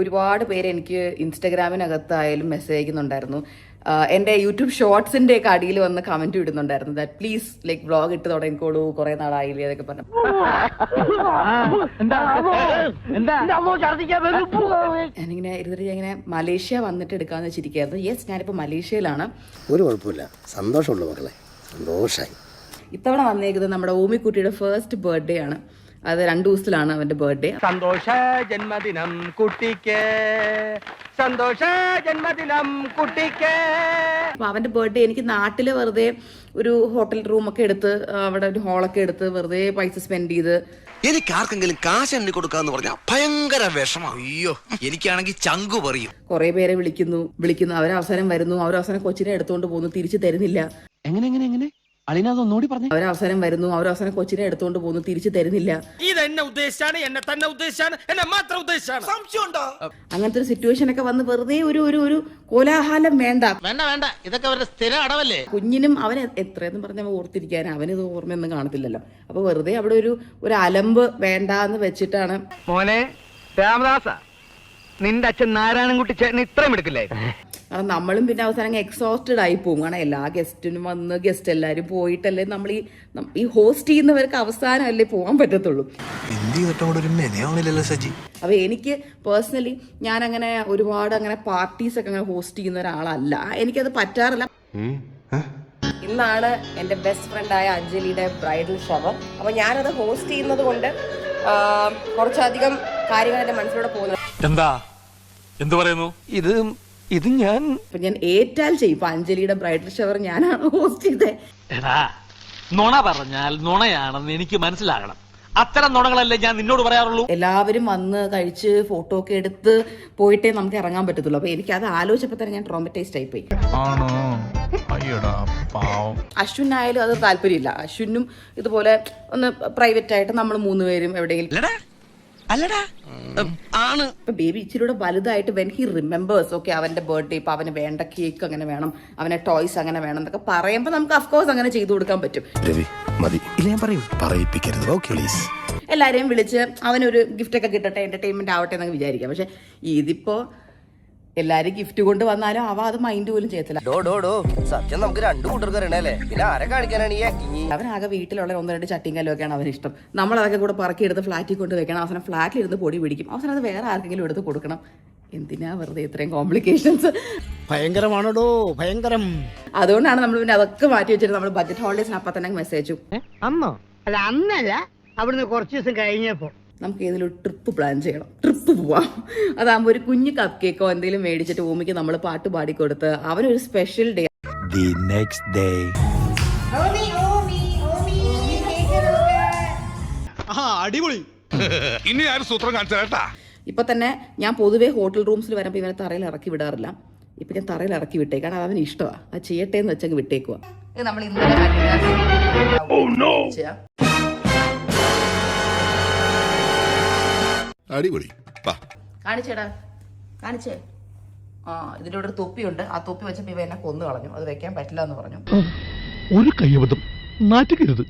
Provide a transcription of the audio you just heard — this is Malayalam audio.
ഒരുപാട് പേര് എനിക്ക് ഇൻസ്റ്റഗ്രാമിനകത്തായാലും മെസ്സേജ് അയക്കുന്നുണ്ടായിരുന്നു. എൻ്റെ യൂട്യൂബ് ഷോർട്സിന്റെ ഒക്കെ അടിയിൽ വന്ന് കമന്റ് ഇടുന്നുണ്ടായിരുന്നു. ദാറ്റ് പ്ലീസ് ലൈക്ക് വ്ളോഗ് ഇട്ട് തുടങ്ങിക്കോളൂ, കുറെ നാളായില്ലേ അതൊക്കെ പറഞ്ഞു. ഞാനിങ്ങനെ ഇരുന്നിട്ട് ഇങ്ങനെ മലേഷ്യ വന്നിട്ട് എടുക്കാന്ന് വെച്ചിരിക്കുകയായിരുന്നു. യെസ്, ഞാനിപ്പോൾ മലേഷ്യയിലാണ്. ഒരു കുഴപ്പമില്ല, സന്തോഷമുള്ളൂ മക്കളെ, സന്തോഷമായി. ഇത്തവണ വന്നേക്കുന്നത് നമ്മുടെ ഓമിക്കുട്ടിയുടെ ഫസ്റ്റ് ബർത്ത്ഡേ ആണ്. അത് 2 ദിവസത്തിലാണ് അവന്റെ ബർത്ത്ഡേ. സന്തോഷ ജന്മദിനം കുട്ടിക്ക്, സന്തോഷ ജന്മദിനം കുട്ടിക്ക്. അപ്പൊ അവന്റെ ബർത്ത്ഡേ എനിക്ക് നാട്ടില് വെറുതെ ഒരു ഹോട്ടൽ റൂമൊക്കെ എടുത്ത് അവിടെ ഒരു ഹാളൊക്കെ എടുത്ത് വെറുതെ പൈസ സ്പെൻഡ് ചെയ്ത് എനിക്ക് ആർക്കെങ്കിലും കാശ് എണ്ണി കൊടുക്കാന്ന് പറഞ്ഞാൽ ഭയങ്കര വിഷമം. അയ്യോ, എനിക്കാണെങ്കിൽ ചങ്കു പറയും. കുറെ പേരെ വിളിക്കുന്നു, അവരവസാനം വരുന്നു, അവരവസാനം കൊച്ചിനെ എടുത്തോണ്ട് പോകുന്നു, തിരിച്ചു തരുന്നില്ല. എങ്ങനെ അളിനൊന്നൂടി പറഞ്ഞു. അവരവസാനം വരുന്നു, അവരവസാനം കൊച്ചിനെ എടുത്തോണ്ട് പോകുന്നു, തിരിച്ചു തരുന്നില്ല. ഇത് എന്നെ ഉദ്ദേശിച്ചാണ്, എന്നെ തന്നെ ഉദ്ദേശിച്ചാണ്, എന്നെ മാത്രം ഉദ്ദേശിച്ചാണ്. സംശയമുണ്ടോ? അങ്ങനത്തെ ഒരു സിറ്റുവേഷൻ ഒക്കെ വന്ന് വെറുതെ ഒരു കോലാഹലം വേണ്ട. ഇതൊക്കെ അവരുടെ സ്ഥിര അടവല്ലേ. കുഞ്ഞിനും അവന് എത്രയെന്ന് പറഞ്ഞ ഓർത്തിരിക്കാൻ അവനിത് ഓർമ്മയൊന്നും കാണത്തില്ലല്ലോ. അപ്പൊ വെറുതെ അവിടെ ഒരു അലമ്പ് വേണ്ട എന്ന് വെച്ചിട്ടാണ്. മോനെ രാമദാസ, നിന്റെ അച്ഛൻ നാരായണൻകുട്ടി ചേട്ടൻ ഇത്രയും എടുക്കില്ലേ? കാരണം നമ്മളും പിന്നെ അവസാനം എക്സോസ്റ്റഡ് ആയി പോകും. കാരണം എല്ലാ ഗസ്റ്റിനും വന്ന് ഗസ്റ്റ് എല്ലാവരും പോയിട്ടല്ലേ നമ്മൾ ഈ ഹോസ്റ്റ് ചെയ്യുന്നവർക്ക് അവസാനം അല്ലേ പോകാൻ പറ്റത്തുള്ളൂ. അപ്പൊ എനിക്ക് പേഴ്സണലി ഞാൻ അങ്ങനെ ഒരുപാട് അങ്ങനെ പാർട്ടീസ് ഒക്കെ അങ്ങനെ ഹോസ്റ്റ് ചെയ്യുന്ന ഒരാളല്ല. എനിക്കത് പറ്റാറില്ല. ഇന്നാണ് എൻ്റെ ബെസ്റ്റ് ഫ്രണ്ടായ അഞ്ജലിയുടെ ബ്രൈഡൽ ഷവർ. അപ്പൊ ഞാനത് ഹോസ്റ്റ് ചെയ്യുന്നത് കൊണ്ട് കുറച്ചധികം കാര്യങ്ങൾ എൻ്റെ മനസ്സിലൂടെ പോകുന്നത്. എന്ത് പറയുന്നു? ഇത് ഞാൻ ഏറ്റാൽ ചെയ്യും. ഇപ്പൊ അഞ്ജലിയുടെ ബ്രൈഡൽ ഷവർ ഞാനാണ് ഹോസ്റ്റ് ചെയ്തത്. നുണ പറഞ്ഞാൽ നുണയാണെന്ന് എനിക്ക് മനസ്സിലാകണം. അത്തരം നുണകളല്ലേ ഞാൻ നിന്നോട് പറയാറുള്ളൂ. എല്ലാവരും വന്ന് കഴിച്ച് ഫോട്ടോ ഒക്കെ എടുത്ത് പോയിട്ടേ നമുക്ക് ഇറങ്ങാൻ പറ്റത്തുള്ളൂ. അപ്പൊ എനിക്ക് അത് ആലോചിച്ചപ്പോ തന്നെ ഞാൻ ട്രോമറ്റൈസ്ഡ് ആയിപ്പോയി. അശ്വിനായാലും അത് താല്പര്യമില്ല. അശ്വിനും ഇതുപോലെ ഒന്ന് പ്രൈവറ്റ് ആയിട്ട് നമ്മൾ 3 പേരും എവിടെയെങ്കിലും ഇപ്പൊ ബേബി ഇച്ചിരിയുടെ വലുതായിട്ട് വെൻ ഹി റിമെമ്പേഴ്സ് ഓക്കെ അവന്റെ ബർത്ത്ഡേ, ഇപ്പൊ അവന് വേണ്ട കേക്ക് അങ്ങനെ വേണം, അവനെ ടോയ്സ് അങ്ങനെ വേണം എന്നൊക്കെ പറയുമ്പോൾ നമുക്ക് അഫ്കോഴ്സ് അങ്ങനെ ചെയ്തു കൊടുക്കാൻ പറ്റും. എല്ലാരെയും വിളിച്ച് അവനൊരു ഗിഫ്റ്റ് ഒക്കെ കിട്ടട്ടെ, എന്റർടൈൻമെന്റ് ആവട്ടെ എന്നൊക്കെ വിചാരിക്കാം. പക്ഷെ ഇതിപ്പോ എല്ലാരും ഗിഫ്റ്റ് കൊണ്ട് വന്നാലും അവ അത് മൈൻഡ് പോലും ചെയ്യത്തില്ല. സത്യം നമുക്ക് 2 കൂട്ടർക്ക് അറിയണല്ലേ, പിന്നെ ആരെ കാണിക്കാനാണ് ഈ ആക്ടിങ്? അവനാകെ വീട്ടിലുള്ള 1-2 ചട്ടിയും കല്ലൊക്കെയാണ് അവന് ഇഷ്ടം. നമ്മളതൊക്കെ കൂടെ പറക്കി എടുത്ത് ഫ്ലാറ്റിൽ കൊണ്ട് വെക്കണം. അവസാനം ഫ്ലാറ്റിൽ ഇരുന്ന് പൊടി പിടിക്കും. അവസാനം അത് വേറെ ആർക്കെങ്കിലും എടുത്ത് കൊടുക്കണം. എന്തിനാ വെറുതെ ഇത്രയും കോംപ്ലിക്കേഷൻസ്? ഭയങ്കരമാണോ ഭയങ്കരം. അതുകൊണ്ടാണ് നമ്മൾ പിന്നെ അതൊക്കെ മാറ്റി വെച്ചിട്ട് നമ്മൾ ബഡ്ജറ്റ് ഹോളിഡേസിന് അപ്പം തന്നെ മെസ്സേജ് അന്നോ അല്ല അന്നല്ല, അവിടുന്ന് കുറച്ച് ദിവസം കഴിഞ്ഞപ്പോ നമുക്ക് ഏതെങ്കിലും ഒരു ട്രിപ്പ് പ്ലാൻ ചെയ്യണം, ട്രിപ്പ് പോവാം. അതാകുമ്പോൾ ഒരു കുഞ്ഞു കപ്പ് കേക്കോ എന്തെങ്കിലും മേടിച്ചിട്ട് ഭൂമിക്ക് നമ്മൾ പാട്ട് പാടിക്കൊടുത്ത് അവനൊരു സ്പെഷ്യൽ ഡേ. അടിപൊളി. ഇനി ആരും സൂത്രം കാണിച്ചാ. ഇപ്പൊ തന്നെ ഞാൻ പൊതുവെ ഹോട്ടൽ റൂംസിൽ വരുമ്പോൾ ഇവനെ തറയിൽ ഇറക്കി വിടാറില്ല. ഇപ്പൊ ഞാൻ തറയിൽ ഇറക്കി വിട്ടേക്ക്, കാരണം അവന് ഇഷ്ടമാണ്. അത് ചെയ്യട്ടെ എന്ന് വെച്ചങ്ങ് വിട്ടേക്കുക. നമ്മൾ അടിപൊളി. കാണിച്ചേടാ, കാണിച്ചേ. ഇതിൻ്റെ ഒരു തൊപ്പിയുണ്ട്. ആ തൊപ്പി വെച്ചപ്പോൾ ഇവ എന്നെ കൊന്നു കളഞ്ഞു. അത് വെക്കാൻ പറ്റില്ല എന്ന് പറഞ്ഞു. ഒരു കയ്യബദ്ധം നാറ്റുകരുത്.